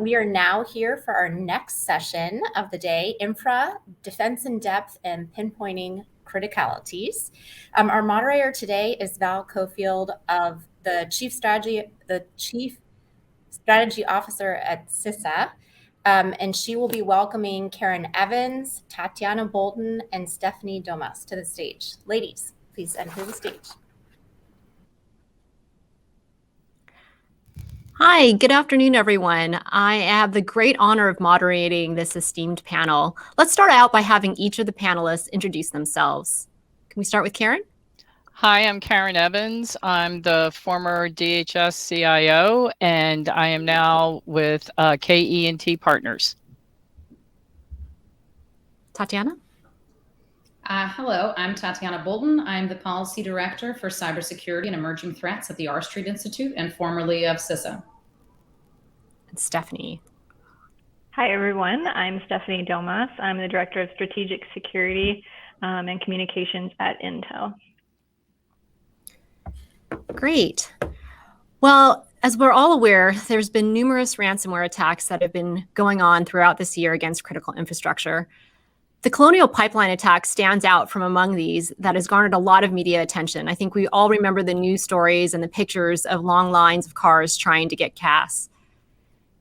We are now here for our next session of the day, INFRA, Defense in Depth and Pinpointing Criticalities. Our moderator today is Val Cofield, of the Chief Strategy Officer at CISA, and she will be welcoming Karen Evans, Tatiana Bolton, and Stephanie Domas to the stage. Ladies, please enter the stage. Hi, good afternoon, everyone. I have the great honor of moderating this esteemed panel. Let's start out by having each of the panelists introduce themselves. Can we start with Karen? Hi, I'm Karen Evans. I'm the former DHS CIO, and I am now with KE&T Partners. Tatiana? Hello, I'm Tatiana Bolton. I'm the Policy Director for Cybersecurity and Emerging Threats at the R Street Institute and formerly of CISA. And Stephanie. Hi, everyone. I'm Stephanie Domas. I'm the Director of Strategic Security and Communications at Intel. Great. Well, as we're all aware, there's been numerous ransomware attacks that have been going on throughout this year against critical infrastructure. The Colonial Pipeline attack stands out from among these that has garnered a lot of media attention. I think we all remember the news stories and the pictures of long lines of cars trying to get gas.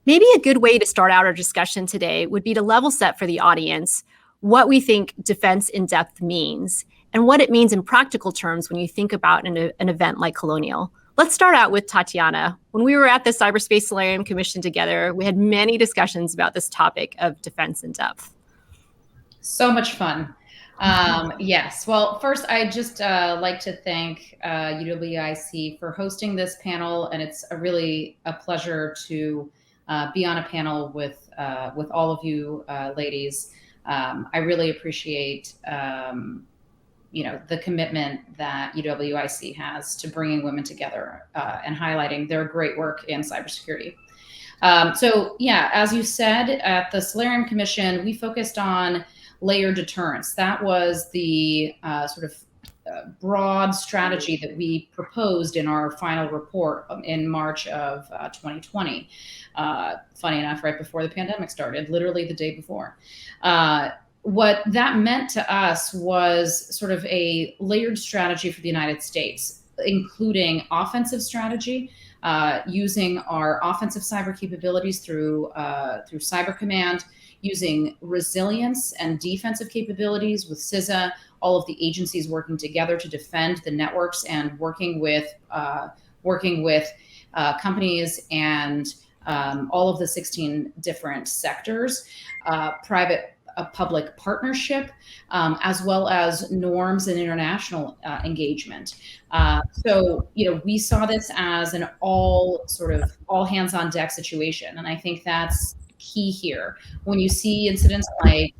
Maybe a good way to start out our discussion today would be to level set for the audience what we think defense in depth means and what it means in practical terms when you think about an event like Colonial. Let's start out with Tatiana. When we were at the Cyberspace Solarium Commission together, we had many discussions about this topic of defense in depth. So much fun. Yes. Well, first, I'd just like to thank UWIC for hosting this panel, and it's really a pleasure to be on a panel with all of you ladies. I really appreciate the commitment that UWIC has to bringing women together and highlighting their great work in cybersecurity. So yeah, as you said, at the Solarium Commission, we focused on layered deterrence. That was the broad strategy that we proposed in our final report in March of 2020. Funny enough, right before the pandemic started, literally the day before. What that meant to us was sort of a layered strategy for the United States, including offensive strategy, using our offensive cyber capabilities through Cyber Command, using resilience and defensive capabilities with CISA, all of the agencies working together to defend the networks and working with companies and all of the 16 different sectors, public partnership, as well as norms and international engagement. So, we saw this as an all hands on deck situation. And I think that's key here. When you see incidents like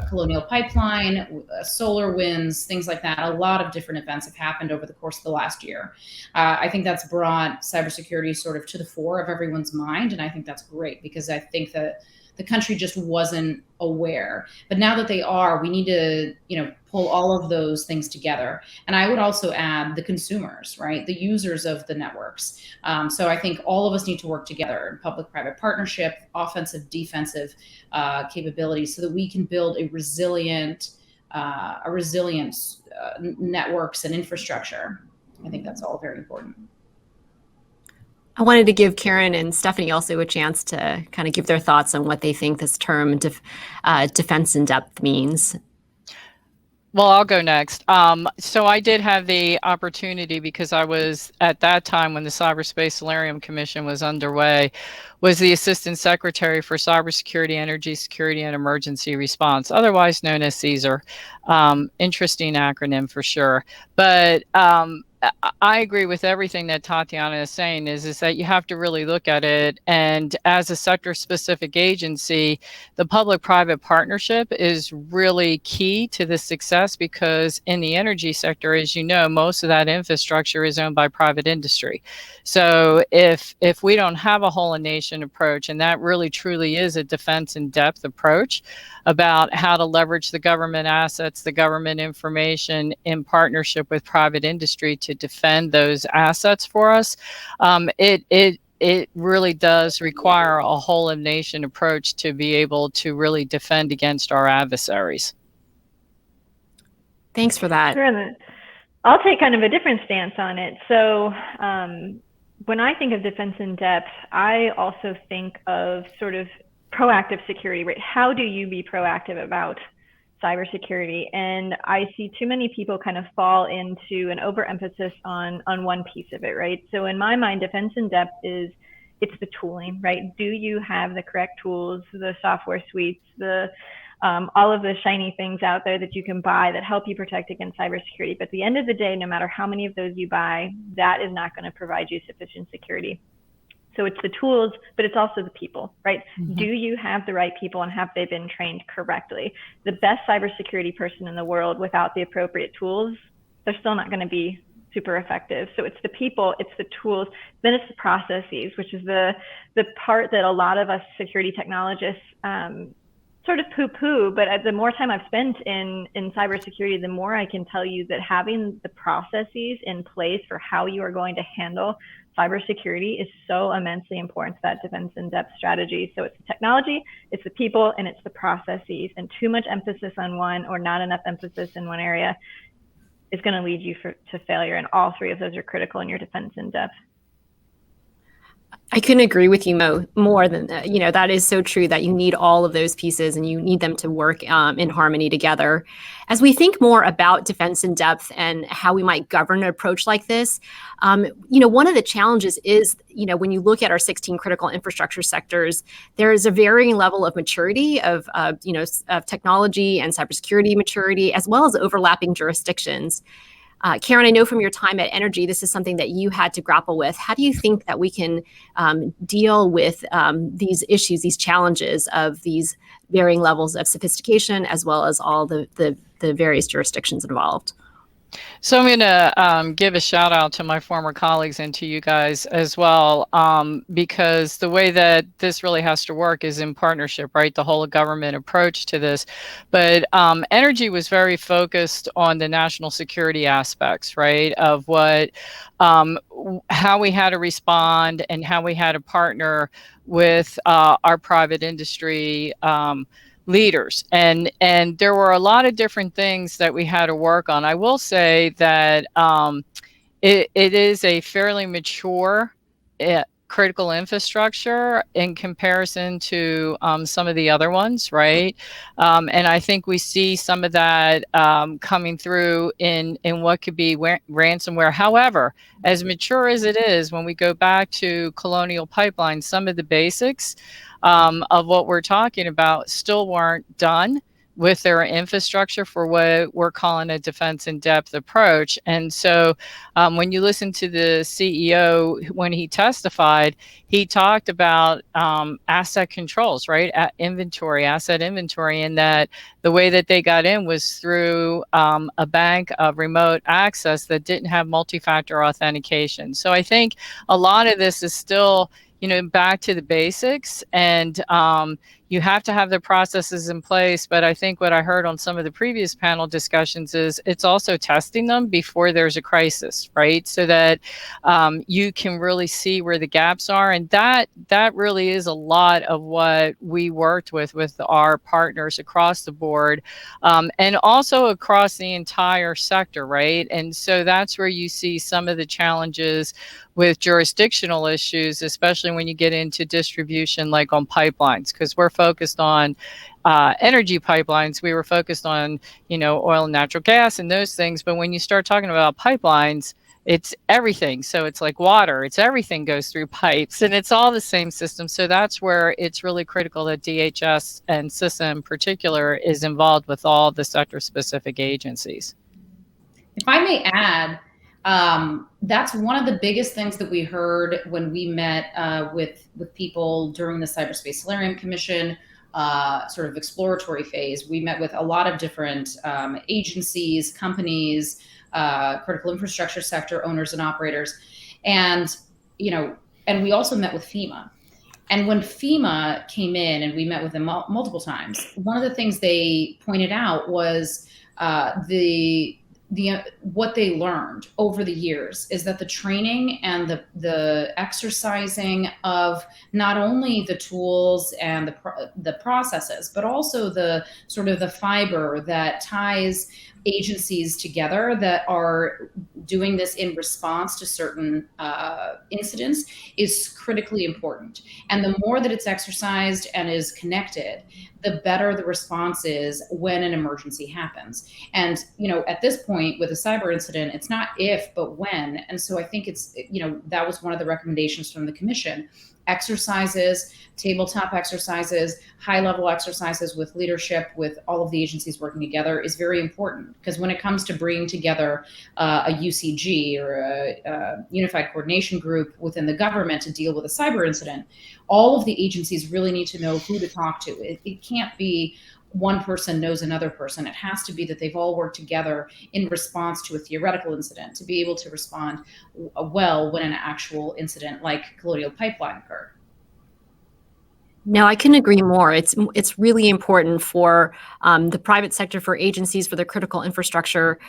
Colonial Pipeline, solar winds, things like that, a lot of different events have happened over the course of the last year. I think that's brought cybersecurity sort of to the fore of everyone's mind. And I think that's great because I think that the country just wasn't aware. But now that they are, we need to, pull all of those things together. And I would also add the consumers, right? The users of the networks. So I think all of us need to work together in public-private partnership, offensive, defensive capabilities so that we can build a resilient networks and infrastructure. I think that's all very important. I wanted to give Karen and Stephanie also a chance to kind of give their thoughts on what they think this term defense in depth means. Well, I'll go next. So I did have the opportunity, because I was at that time when the Cyberspace Solarium Commission was underway, was the Assistant Secretary for Cybersecurity, Energy Security, and Emergency Response, otherwise known as CSER. Interesting acronym for sure. But I agree with everything that Tatiana is saying, is that you have to really look at it. And as a sector-specific agency, the public-private partnership is really key to the success, because in the energy sector, as you know, most of that infrastructure is owned by private industry. So if we don't have a whole-of-nation approach, and that really truly is a defense in depth approach about how to leverage the government assets, the government information in partnership with private industry to defend those assets for us, it it really does require a whole of nation approach to be able to really defend against our adversaries. Thanks for that. Sure. I'll take kind of a different stance on it. So when I think of defense in depth, I also think of sort of proactive security, right? How do you be proactive about cybersecurity? And I see too many people kind of fall into an overemphasis on one piece of it, right? So in my mind, defense in depth it's the tooling, right? Do you have the correct tools, the software suites, all of the shiny things out there that you can buy that help you protect against cybersecurity? But at the end of the day, no matter how many of those you buy, that is not going to provide you sufficient security. So it's the tools, but it's also the people, right? Mm-hmm. Do you have the right people, and have they been trained correctly? The best cybersecurity person in the world without the appropriate tools, they're still not going to be super effective. So it's the people, it's the tools, then it's the processes, which is the part that a lot of us security technologists sort of poo-poo, but the more time I've spent in cybersecurity, the more I can tell you that having the processes in place for how you are going to handle cybersecurity is so immensely important to that defense in depth strategy. So it's the technology, it's the people, and it's the processes. And too much emphasis on one or not enough emphasis in one area is going to lead you to failure. And all three of those are critical in your defense in depth. I couldn't agree with you more than that. That is so true, that you need all of those pieces and you need them to work in harmony together. As we think more about defense in depth and how we might govern an approach like this, one of the challenges is, when you look at our 16 critical infrastructure sectors, there is a varying level of maturity of technology and cybersecurity maturity, as well as overlapping jurisdictions. Karen, I know from your time at Energy, this is something that you had to grapple with. How do you think that we can deal with these issues, these challenges of these varying levels of sophistication, as well as all the various jurisdictions involved? So I'm going to give a shout out to my former colleagues and to you guys as well, because the way that this really has to work is in partnership, right? The whole government approach to this. But Energy was very focused on the national security aspects, right? Of how we had to respond and how we had to partner with our private industry leaders. And there were a lot of different things that we had to work on. I will say that it is a fairly mature critical infrastructure in comparison to some of the other ones, right? And I think we see some of that coming through in what could be ransomware. However, as mature as it is, when we go back to Colonial Pipeline, some of the basics of what we're talking about still weren't done with their infrastructure for what we're calling a defense in depth approach. And so when you listen to the CEO, when he testified, he talked about asset controls, right? Asset inventory, and that the way that they got in was through a bank of remote access that didn't have multi-factor authentication. So I think a lot of this is still, back to the basics, and you have to have the processes in place. But I think what I heard on some of the previous panel discussions is it's also testing them before there's a crisis, right? So that you can really see where the gaps are. And that really is a lot of what we worked with our partners across the board, and also across the entire sector, right? And so that's where you see some of the challenges with jurisdictional issues, especially when you get into distribution, like on pipelines, because we're focused on energy pipelines. We were focused on, oil and natural gas and those things. But when you start talking about pipelines, it's everything. So it's like water, it's everything goes through pipes, and it's all the same system. So that's where it's really critical that DHS and CISA in particular is involved with all the sector specific agencies. If I may add, that's one of the biggest things that we heard when we met with people during the Cyberspace Solarium Commission sort of exploratory phase. We met with a lot of different agencies, companies, critical infrastructure sector owners and operators, and we also met with FEMA. And when FEMA came in, and we met with them multiple times, one of the things they pointed out was what they learned over the years is that the training and the exercising of not only the tools and the processes, but also the sort of the fiber that ties agencies together that are doing this in response to certain incidents is critically important. And the more that it's exercised and is connected, the better the response is when an emergency happens. And, at this point with a cyber incident, it's not if, but when. And so I think it's, that was one of the recommendations from the commission. Exercises, tabletop exercises, high-level exercises with leadership, with all of the agencies working together is very important, because when it comes to bringing together a UCG or a unified coordination group within the government to deal with a cyber incident, all of the agencies really need to know who to talk to. It can't be one person knows another person. It has to be that they've all worked together in response to a theoretical incident to be able to respond well when an actual incident like Colonial Pipeline occurred. No, I couldn't agree more. It's really important for the private sector, for agencies, for the critical infrastructure,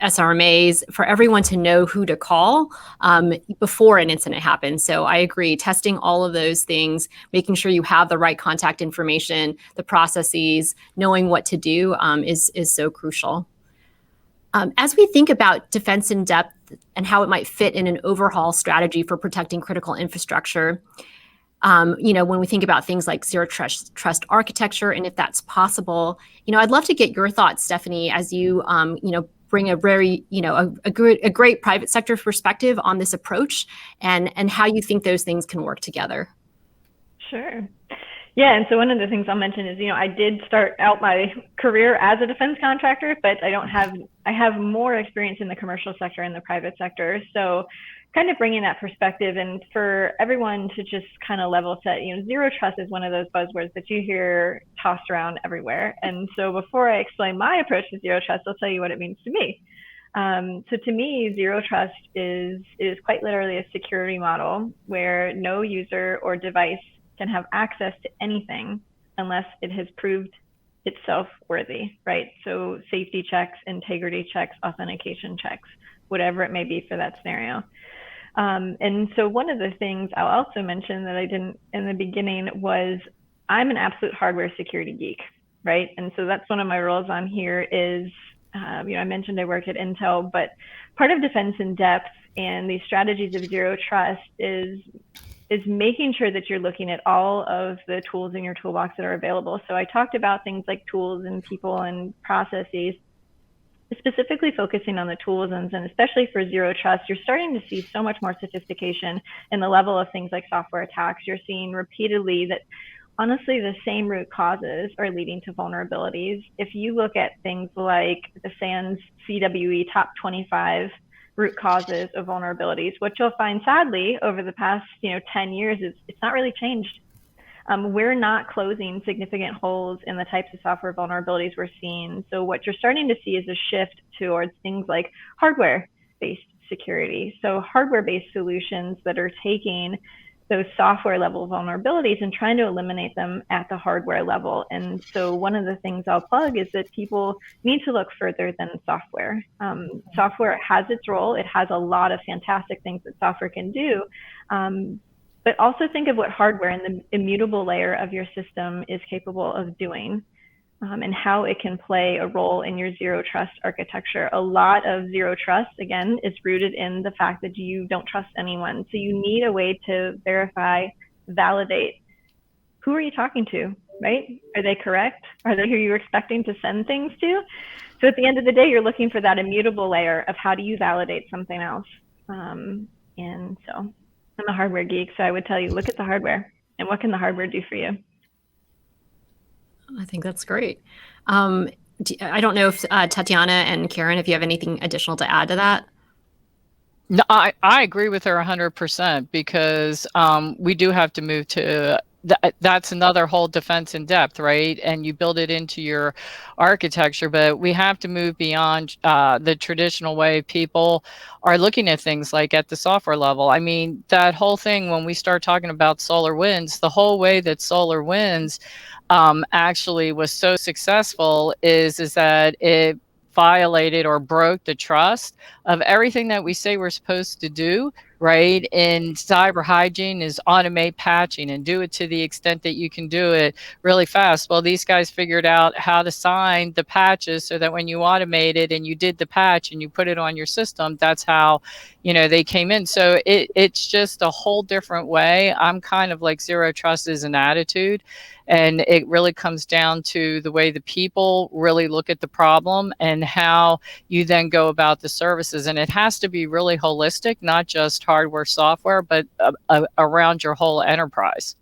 SRMAs, for everyone to know who to call before an incident happens. So I agree, testing all of those things, making sure you have the right contact information, the processes, knowing what to do is so crucial. As we think about defense in depth and how it might fit in an overhaul strategy for protecting critical infrastructure, when we think about things like zero trust architecture and if that's possible, I'd love to get your thoughts, Stephanie, as you, bring a very, a great private sector perspective on this approach and how you think those things can work together. Sure. Yeah, and so one of the things I'll mention is, I did start out my career as a defense contractor, but I have more experience in the commercial sector and the private sector. So kind of bringing that perspective, and for everyone to just kind of level set, zero trust is one of those buzzwords that you hear tossed around everywhere. And so before I explain my approach to zero trust, I'll tell you what it means to me. So to me, zero trust is quite literally a security model where no user or device can have access to anything unless it has proved itself worthy, right? So safety checks, integrity checks, authentication checks, whatever it may be for that scenario. And so one of the things I'll also mention that I didn't in the beginning was I'm an absolute hardware security geek, right? And so that's one of my roles on here is, I mentioned I work at Intel, but part of defense in depth and these strategies of zero trust is making sure that you're looking at all of the tools in your toolbox that are available. So I talked about things like tools and people and processes, specifically focusing on the tools, and especially for zero trust, you're starting to see so much more sophistication in the level of things like software attacks. You're seeing repeatedly that honestly the same root causes are leading to vulnerabilities. If you look at things like the SANS CWE top 25 root causes of vulnerabilities, what you'll find sadly over the past 10 years is it's not really changed. We're not closing significant holes in the types of software vulnerabilities we're seeing. So what you're starting to see is a shift towards things like hardware-based security. So hardware-based solutions that are taking those software level vulnerabilities and trying to eliminate them at the hardware level. And so one of the things I'll plug is that people need to look further than software. Software has its role. It has a lot of fantastic things that software can do. But also think of what hardware and the immutable layer of your system is capable of doing, and how it can play a role in your zero trust architecture. A lot of zero trust, again, is rooted in the fact that you don't trust anyone. So you need a way to verify, validate. Who are you talking to, right? Are they correct? Are they who you're expecting to send things to? So at the end of the day, you're looking for that immutable layer of how do you validate something else. And so I'm a hardware geek, so I would tell you, look at the hardware and what can the hardware do for you? I think that's great. I don't know if Tatiana and Karen, if you have anything additional to add to that. No, I agree with her 100% because we do have to move to that's another whole defense in depth, right? And you build it into your architecture, but we have to move beyond the traditional way people are looking at things, like at the software level. I mean, that whole thing, when we start talking about SolarWinds, the whole way that SolarWinds actually was so successful is that it violated or broke the trust of everything that we say we're supposed to do, right? In cyber hygiene is automate patching and do it to the extent that you can do it really fast. Well, these guys figured out how to sign the patches so that when you automate it and you did the patch and you put it on your system, that's how, they came in. So it's just a whole different way. I'm kind of like zero trust is an attitude. And it really comes down to the way the people really look at the problem and how you then go about the services. And it has to be really holistic, not just hardware, software, but around your whole enterprise.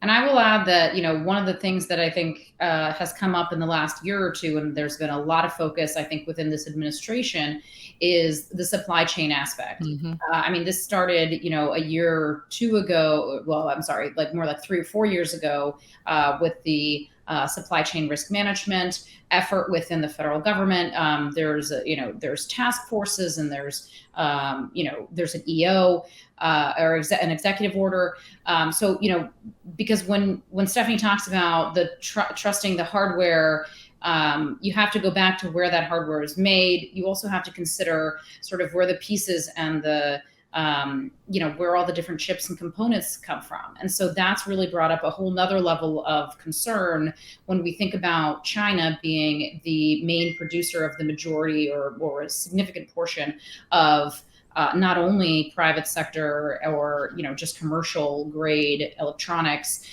And I will add that, one of the things that I think has come up in the last year or two, and there's been a lot of focus, I think, within this administration, is the supply chain aspect. This started, a year or two ago. Well, I'm sorry, more like 3 or 4 years ago, with the supply chain risk management effort within the federal government. There's task forces, and there's an EO or an executive order. Because when Stephanie talks about the trusting the hardware, you have to go back to where that hardware is made. You also have to consider sort of where the pieces and the where all the different chips and components come from. And so that's really brought up a whole nother level of concern when we think about China being the main producer of the majority or a significant portion of not only private sector or just commercial grade electronics,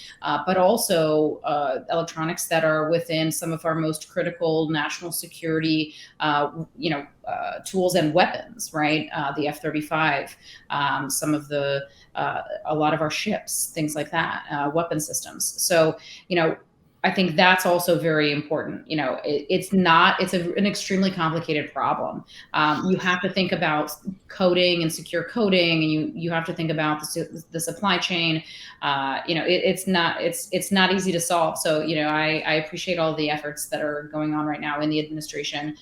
but also electronics that are within some of our most critical national security tools and weapons, right? The F-35, some of a lot of our ships, things like that, weapon systems. So I think that's also very important. It's an extremely complicated problem. You have to think about coding and secure coding, and you have to think about the supply chain. It's not easy to solve. So, I appreciate all the efforts that are going on right now in the administration,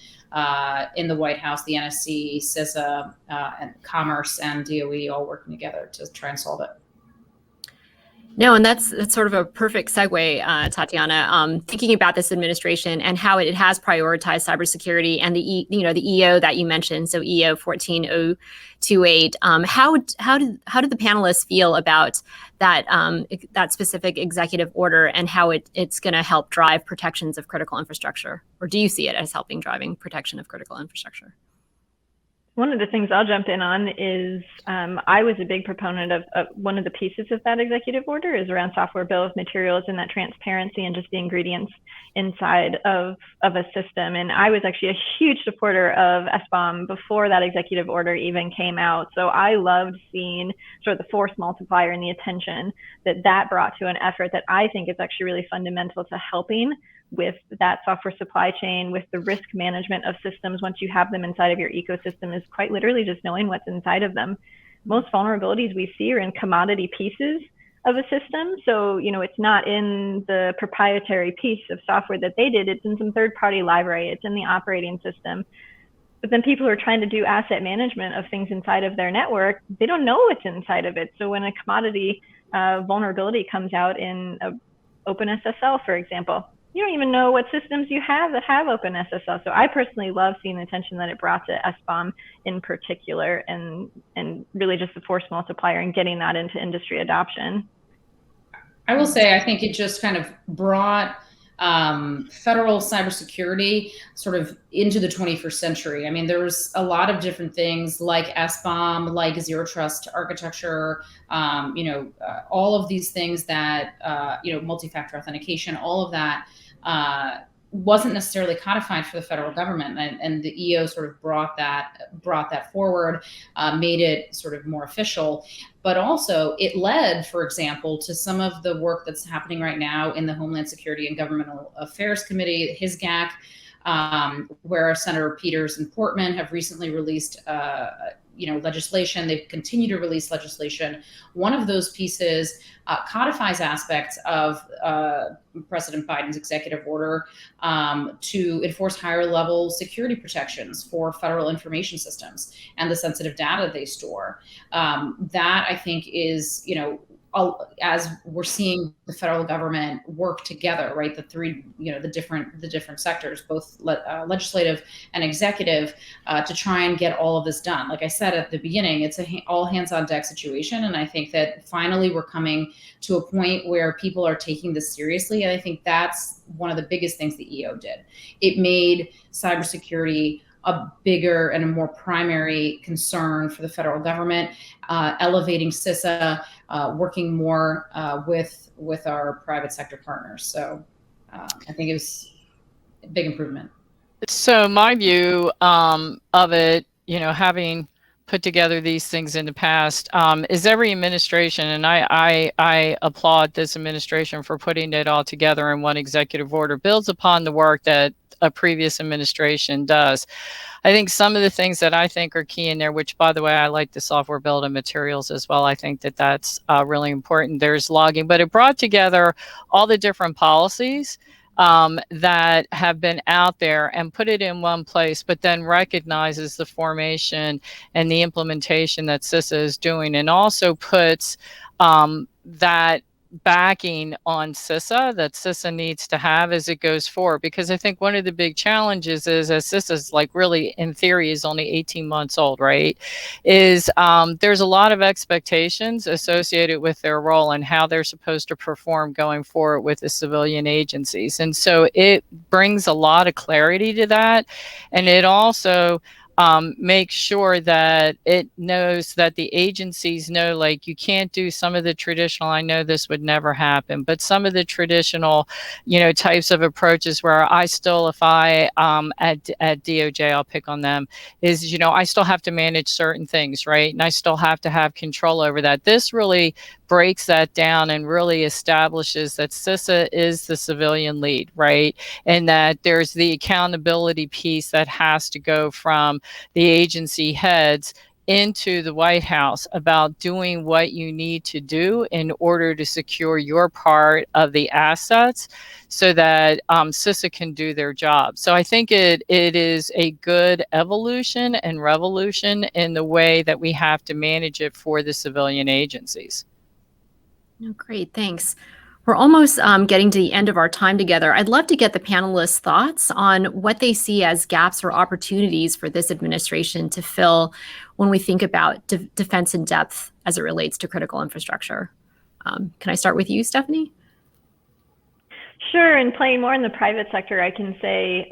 in the White House, the NSC, CISA, and Commerce and DOE all working together to try and solve it. No, and that's sort of a perfect segue, Tatiana. Thinking about this administration and how it has prioritized cybersecurity and the EO that you mentioned, so EO 14028. How did the panelists feel about that specific executive order and how it's going to help drive protections of critical infrastructure, or do you see it as helping driving protection of critical infrastructure? One of the things I'll jump in on is I was a big proponent of one of the pieces of that executive order is around software bill of materials and that transparency and just the ingredients inside of a system. And I was actually a huge supporter of SBOM before that executive order even came out. So I loved seeing sort of the force multiplier and the attention that brought to an effort that I think is actually really fundamental to helping with that software supply chain, with the risk management of systems once you have them inside of your ecosystem, is quite literally just knowing what's inside of them. Most vulnerabilities we see are in commodity pieces of a system. So, it's not in the proprietary piece of software that they did, it's in some third-party library, it's in the operating system. But then people who are trying to do asset management of things inside of their network, they don't know what's inside of it. So when a commodity vulnerability comes out in OpenSSL, for example, you don't even know what systems you have that have OpenSSL. So I personally love seeing the attention that it brought to SBOM in particular, and really just the force multiplier and getting that into industry adoption. I will say, I think it just kind of brought federal cybersecurity sort of into the 21st century. I mean, there was a lot of different things like SBOM, like zero trust architecture, all of these things that, multi-factor authentication, all of that wasn't necessarily codified for the federal government, and the EO sort of brought that forward, made it sort of more official. But also it led, for example, to some of the work that's happening right now in the Homeland Security and Governmental Affairs Committee, HISGAC, where Senator Peters and Portman have recently released legislation. They've continued to release legislation. One of those pieces codifies aspects of President Biden's executive order to enforce higher level security protections for federal information systems and the sensitive data they store. That, I think, is, as we're seeing the federal government work together, right? The three, the different sectors, both legislative and executive, to try and get all of this done. Like I said at the beginning, it's all hands on deck situation. And I think that finally we're coming to a point where people are taking this seriously. And I think that's one of the biggest things the EO did. It made cybersecurity a bigger and a more primary concern for the federal government, elevating CISA, working more with our private sector partners. So I think it was a big improvement. So my view of it, having put together these things in the past, is every administration, and I applaud this administration for putting it all together in one executive order, builds upon the work that a previous administration does. I think some of the things that I think are key in there, which, by the way, I like the software build and materials as well. I think that that's really important. There's logging, but it brought together all the different policies that have been out there and put it in one place, but then recognizes the formation and the implementation that CISA is doing, and also puts that backing on CISA that CISA needs to have as it goes forward. Because I think one of the big challenges is, as CISA's like really in theory is only 18 months old, right, is there's a lot of expectations associated with their role and how they're supposed to perform going forward with the civilian agencies. And so it brings a lot of clarity to that. And it also make sure that it knows that the agencies know, like, you can't do some of the traditional, I know this would never happen, but some of the traditional, types of approaches where I still, if I, at DOJ, I'll pick on them, is, I still have to manage certain things, right? And I still have to have control over that. This really breaks that down and really establishes that CISA is the civilian lead, right? And that there's the accountability piece that has to go from the agency heads into the White House about doing what you need to do in order to secure your part of the assets so that CISA can do their job. So I think it is a good evolution and revolution in the way that we have to manage it for the civilian agencies. Oh, great, thanks. We're almost getting to the end of our time together. I'd love to get the panelists' thoughts on what they see as gaps or opportunities for this administration to fill when we think about defense in depth as it relates to critical infrastructure. Can I start with you, Stephanie? Sure, and playing more in the private sector, I can say,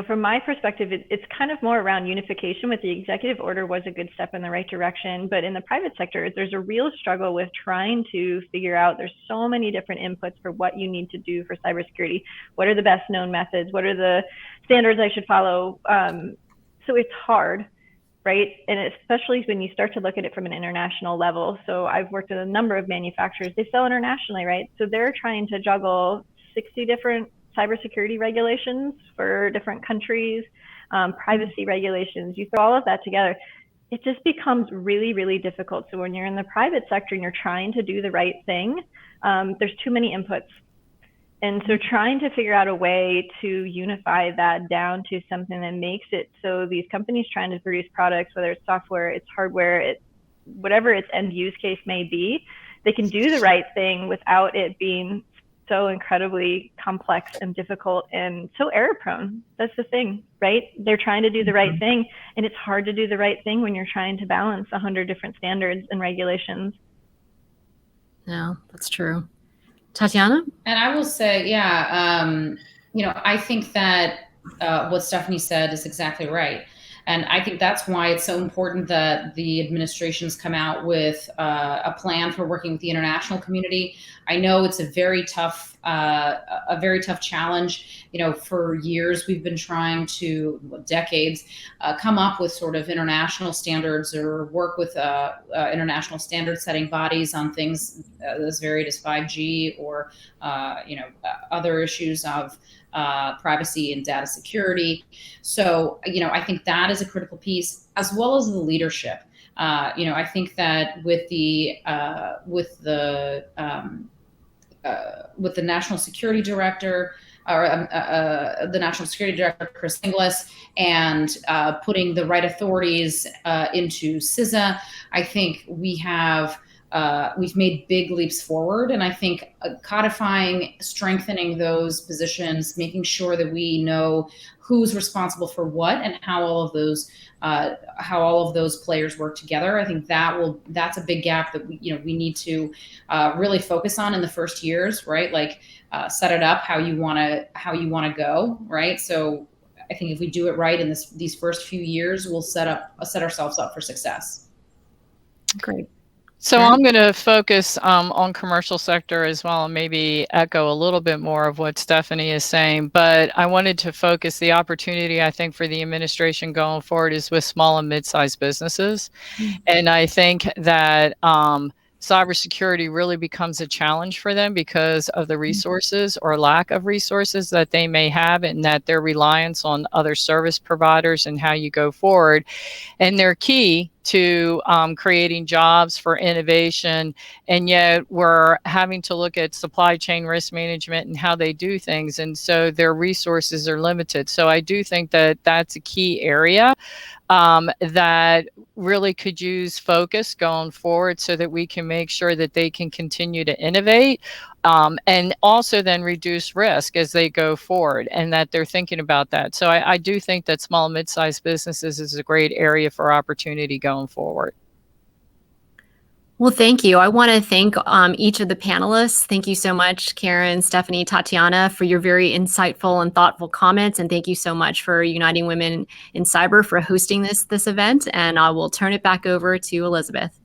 from my perspective, it's kind of more around unification. With the executive order was a good step in the right direction, but in the private sector, there's a real struggle with trying to figure out, there's so many different inputs for what you need to do for cybersecurity. What are the best known methods? What are the standards I should follow? So it's hard, right? And especially when you start to look at it from an international level. So I've worked with a number of manufacturers, they sell internationally, right? So they're trying to juggle 60 different cybersecurity regulations for different countries, privacy regulations. You throw all of that together, it just becomes really, really difficult. So when you're in the private sector and you're trying to do the right thing, there's too many inputs. And so trying to figure out a way to unify that down to something that makes it so these companies trying to produce products, whether it's software, it's hardware, it's whatever its end use case may be, they can do the right thing without it being so incredibly complex and difficult and so error prone. That's the thing, right? They're trying to do the right thing, and it's hard to do the right thing when you're trying to balance 100 different standards and regulations. No, that's true. Tatiana? And I will say, I think that what Stephanie said is exactly right. And I think that's why it's so important that the administrations come out with a plan for working with the international community. I know it's a very tough challenge. For years we've been trying to, decades, come up with sort of international standards or work with international standard setting bodies on things as varied as 5G or other issues of privacy and data security. So, I think that is a critical piece, as well as the leadership. I think that with the National Security Director, the National Security Director, Chris Inglis, and putting the right authorities into CISA, I think we have we've made big leaps forward. And I think codifying, strengthening those positions, making sure that we know who's responsible for what and how all of those players work together. I think that's a big gap that we need to really focus on in the first years, right? Like set it up how you want to go, right? So I think if we do it right in these first few years, we'll set ourselves up for success. Great. So I'm going to focus on commercial sector as well, and maybe echo a little bit more of what Stephanie is saying. But I wanted to focus the opportunity, I think, for the administration going forward is with small and mid-sized businesses. And I think that cybersecurity really becomes a challenge for them because of the resources or lack of resources that they may have, and that their reliance on other service providers and how you go forward. And they're key to creating jobs for innovation. And yet we're having to look at supply chain risk management and how they do things. And so their resources are limited. So I do think that that's a key area that really could use focus going forward so that we can make sure that they can continue to innovate and also then reduce risk as they go forward, and that they're thinking about that. So I do think that small and mid-sized businesses is a great area for opportunity going forward. Well, thank you. I want to thank each of the panelists. Thank you so much, Karen, Stephanie, Tatiana, for your very insightful and thoughtful comments. And thank you so much for Uniting Women in Cyber for hosting this event. And I will turn it back over to Elizabeth.